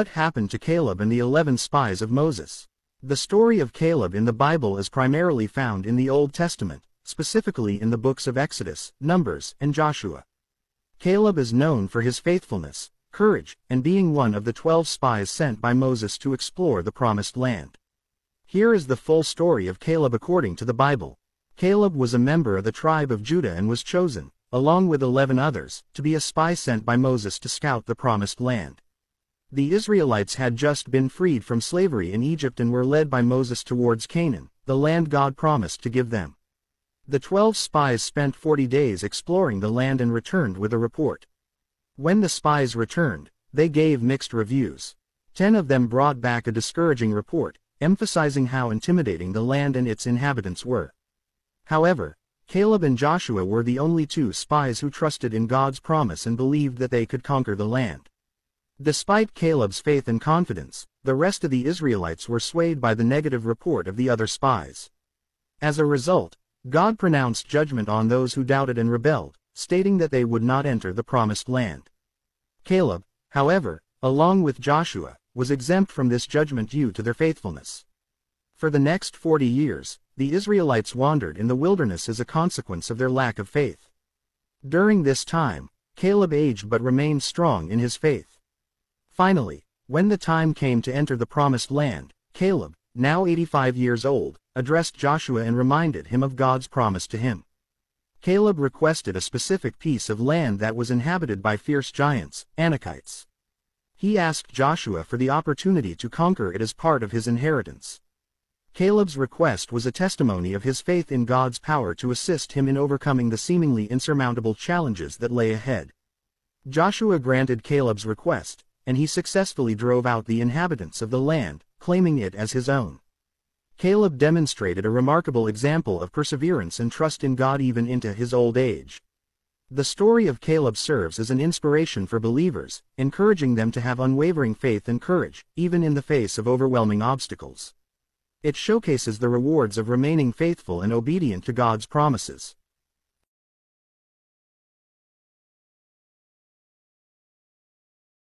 What happened to Caleb and the 11 spies of Moses? The story of Caleb in the Bible is primarily found in the Old Testament, specifically in the books of Exodus, Numbers, and Joshua. Caleb is known for his faithfulness, courage, and being one of the 12 spies sent by Moses to explore the Promised Land. Here is the full story of Caleb according to the Bible. Caleb was a member of the tribe of Judah and was chosen, along with 11 others, to be a spy sent by Moses to scout the Promised Land. The Israelites had just been freed from slavery in Egypt and were led by Moses towards Canaan, the land God promised to give them. The 12 spies spent 40 days exploring the land and returned with a report. When the spies returned, they gave mixed reviews. 10 of them brought back a discouraging report, emphasizing how intimidating the land and its inhabitants were. However, Caleb and Joshua were the only 2 spies who trusted in God's promise and believed that they could conquer the land. Despite Caleb's faith and confidence, the rest of the Israelites were swayed by the negative report of the other spies. As a result, God pronounced judgment on those who doubted and rebelled, stating that they would not enter the Promised Land. Caleb, however, along with Joshua, was exempt from this judgment due to their faithfulness. For the next 40 years, the Israelites wandered in the wilderness as a consequence of their lack of faith. During this time, Caleb aged but remained strong in his faith. Finally, when the time came to enter the Promised Land, Caleb, now 85 years old, addressed Joshua and reminded him of God's promise to him. Caleb requested a specific piece of land that was inhabited by fierce giants, anakites. He asked Joshua for the opportunity to conquer it as part of his inheritance. Caleb's request was a testimony of his faith in God's power to assist him in overcoming the seemingly insurmountable challenges that lay ahead. Joshua granted Caleb's request, and he successfully drove out the inhabitants of the land, claiming it as his own. Caleb demonstrated a remarkable example of perseverance and trust in God even into his old age. The story of Caleb serves as an inspiration for believers, encouraging them to have unwavering faith and courage, even in the face of overwhelming obstacles. It showcases the rewards of remaining faithful and obedient to God's promises.